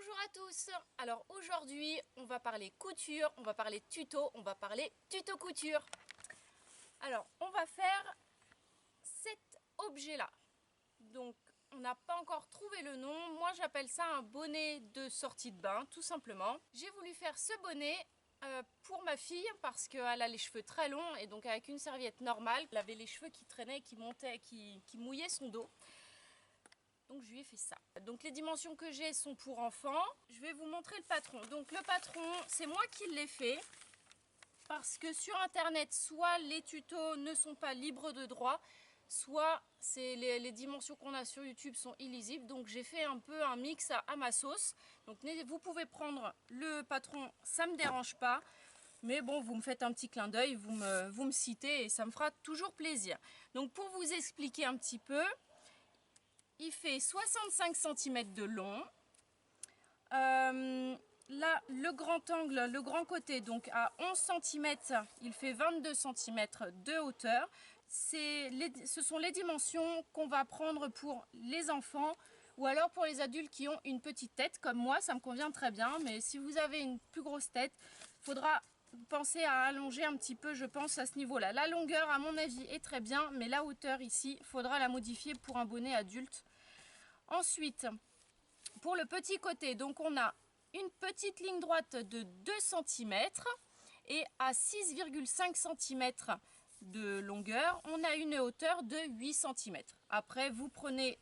Bonjour à tous. Alors aujourd'hui on va parler couture, on va parler tuto, on va parler tuto couture. Alors on va faire cet objet là. Donc on n'a pas encore trouvé le nom. Moi j'appelle ça un bonnet de sortie de bain tout simplement. J'ai voulu faire ce bonnet pour ma fille parce qu'elle a les cheveux très longs et donc avec une serviette normale, elle avait les cheveux qui traînaient, qui montaient, qui mouillaient son dos. Donc je lui ai fait ça. Donc les dimensions que j'ai sont pour enfants. Je vais vous montrer le patron. Donc le patron, c'est moi qui l'ai fait. Parce que sur internet, soit les tutos ne sont pas libres de droit, soit les dimensions qu'on a sur YouTube sont illisibles. Donc j'ai fait un peu un mix à ma sauce. Donc vous pouvez prendre le patron, ça ne me dérange pas. Mais bon, vous me faites un petit clin d'œil, vous me citez et ça me fera toujours plaisir. Donc pour vous expliquer un petit peu, il fait 65 cm de long. Là, le grand angle, le grand côté, donc à 11 cm, il fait 22 cm de hauteur. Ce sont les dimensions qu'on va prendre pour les enfants ou alors pour les adultes qui ont une petite tête. Comme moi, ça me convient très bien. Mais si vous avez une plus grosse tête, il faudra penser à allonger un petit peu, je pense, à ce niveau-là. La longueur, à mon avis, est très bien, mais la hauteur ici, il faudra la modifier pour un bonnet adulte. Ensuite, pour le petit côté, donc on a une petite ligne droite de 2 cm et à 6,5 cm de longueur, on a une hauteur de 8 cm. Après, vous prenez,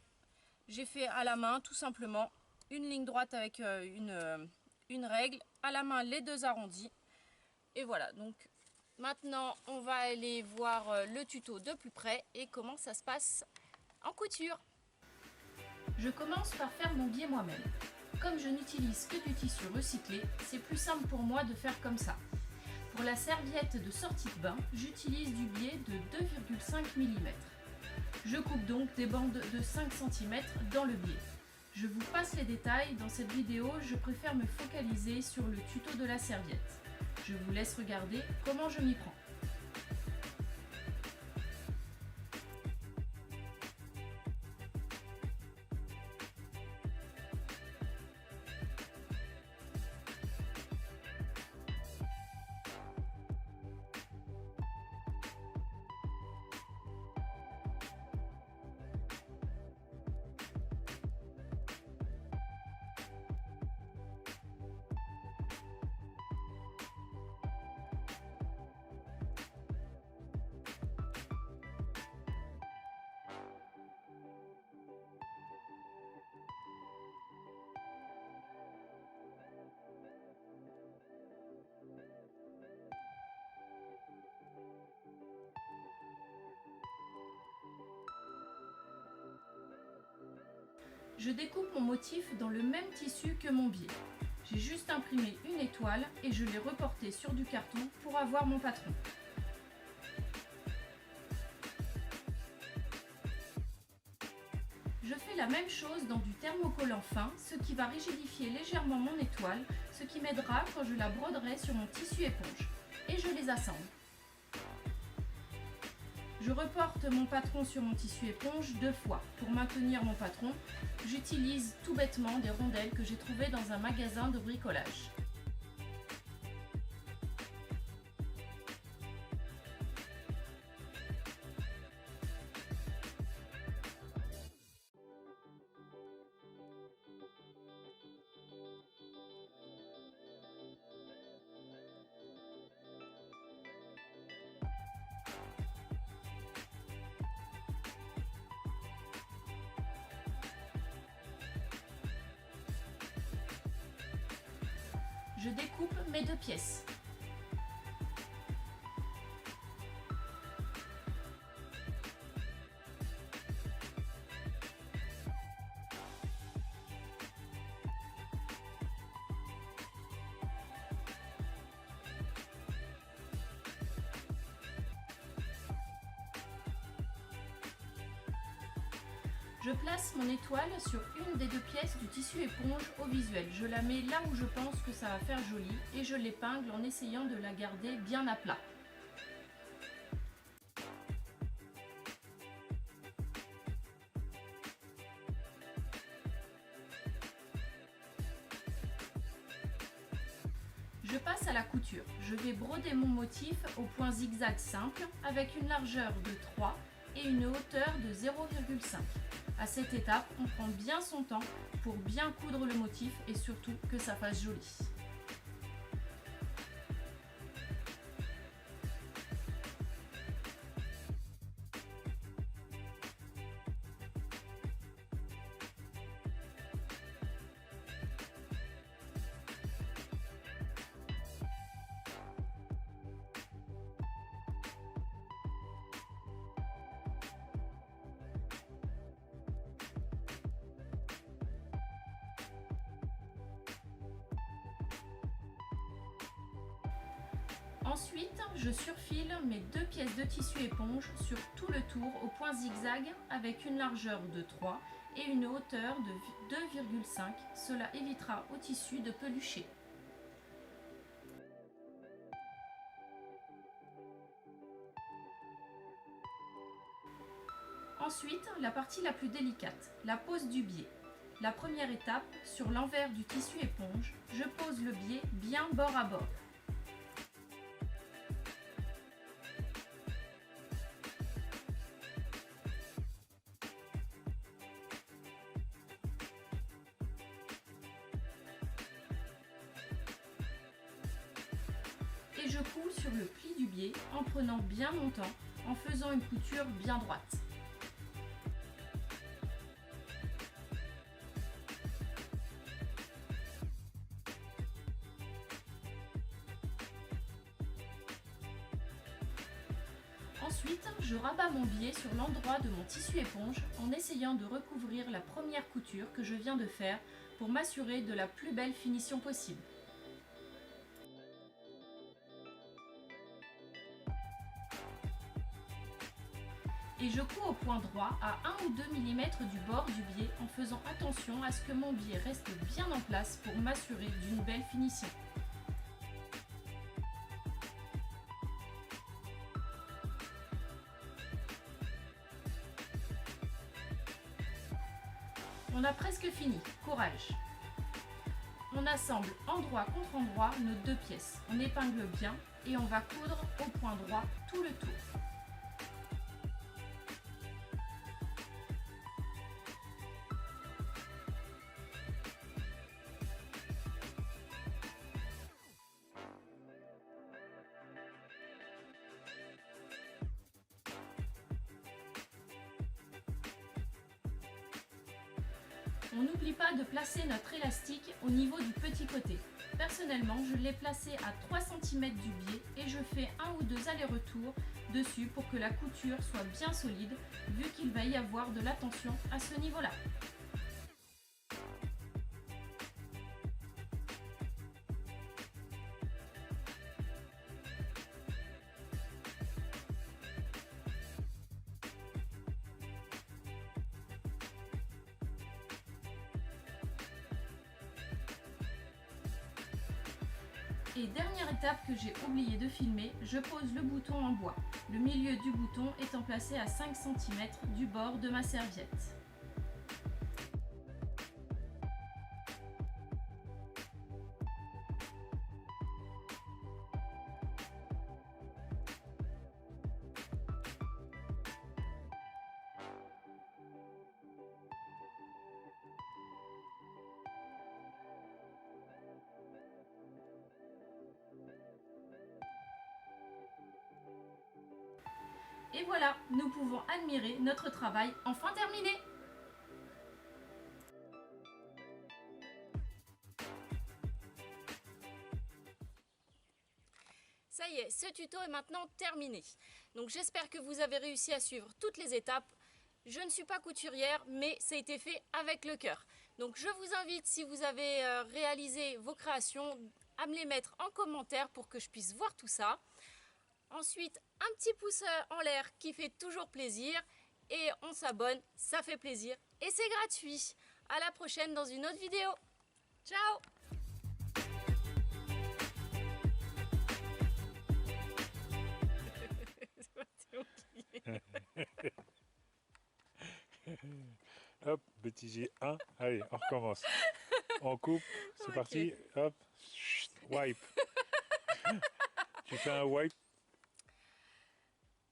j'ai fait à la main tout simplement, une ligne droite avec une règle, à la main les deux arrondis. Et voilà, donc maintenant on va aller voir le tuto de plus près et comment ça se passe en couture. Je commence par faire mon biais moi-même. Comme je n'utilise que du tissu recyclé, c'est plus simple pour moi de faire comme ça. Pour la serviette de sortie de bain, j'utilise du biais de 2,5 mm. Je coupe donc des bandes de 5 cm dans le biais. Je vous passe les détails, dans cette vidéo je préfère me focaliser sur le tuto de la serviette. Je vous laisse regarder comment je m'y prends. Je découpe mon motif dans le même tissu que mon biais. J'ai juste imprimé une étoile et je l'ai reporté sur du carton pour avoir mon patron. Je fais la même chose dans du thermocollant fin, ce qui va rigidifier légèrement mon étoile, ce qui m'aidera quand je la broderai sur mon tissu éponge. Et je les assemble. Je reporte mon patron sur mon tissu éponge 2 fois. Pour maintenir mon patron, j'utilise tout bêtement des rondelles que j'ai trouvées dans un magasin de bricolage. Je découpe mes 2 pièces. Je place mon étoile sur une des 2 pièces du tissu éponge au visuel. Je la mets là où je pense que ça va faire joli et je l'épingle en essayant de la garder bien à plat. Je passe à la couture. Je vais broder mon motif au point zigzag simple avec une largeur de 3 et une hauteur de 0,5. À cette étape, on prend bien son temps pour bien coudre le motif et surtout que ça fasse joli. Ensuite, je surfile mes 2 pièces de tissu éponge sur tout le tour au point zigzag avec une largeur de 3 et une hauteur de 2,5. Cela évitera au tissu de pelucher. Ensuite, la partie la plus délicate, la pose du biais. La première étape, sur l'envers du tissu éponge, je pose le biais bien bord à bord. Et je coule sur le pli du biais en prenant bien mon temps, en faisant une couture bien droite. Ensuite, je rabats mon biais sur l'endroit de mon tissu éponge en essayant de recouvrir la première couture que je viens de faire pour m'assurer de la plus belle finition possible. Et je couds au point droit à 1 ou 2 mm du bord du biais en faisant attention à ce que mon biais reste bien en place pour m'assurer d'une belle finition. On a presque fini, courage! On assemble endroit contre endroit nos 2 pièces. On épingle bien et on va coudre au point droit tout le tour. On n'oublie pas de placer notre élastique au niveau du petit côté. Personnellement, je l'ai placé à 3 cm du biais et je fais 1 ou 2 allers-retours dessus pour que la couture soit bien solide, vu qu'il va y avoir de la tension à ce niveau-là. Et dernière étape que j'ai oublié de filmer, je pose le bouton en bois. Le milieu du bouton étant placé à 5 cm du bord de ma serviette. Et voilà, nous pouvons admirer notre travail enfin terminé! Ça y est, ce tuto est maintenant terminé. Donc j'espère que vous avez réussi à suivre toutes les étapes. Je ne suis pas couturière, mais ça a été fait avec le cœur. Donc je vous invite, si vous avez réalisé vos créations, à me les mettre en commentaire pour que je puisse voir tout ça. Ensuite, un petit pouce en l'air qui fait toujours plaisir. Et on s'abonne, ça fait plaisir et c'est gratuit. À la prochaine dans une autre vidéo. Ciao! Hop, bêtisier 1. Allez, on recommence. On coupe, c'est parti. Hop, wipe. Tu fais un white.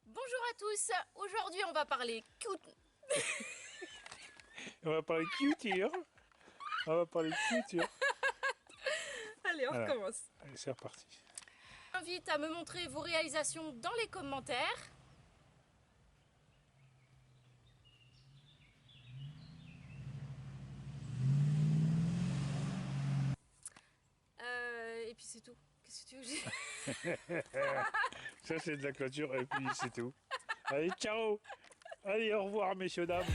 Bonjour à tous, aujourd'hui on va parler On va parler culture. On va parler culture. Allez, on Voilà. recommence. Allez, c'est reparti. Je vous invite à me montrer vos réalisations dans les commentaires. Et puis c'est tout. Qu'est-ce que tu veux que je dise? Ça, c'est de la clôture et puis c'est tout. Allez, ciao. Allez, au revoir, messieurs, dames.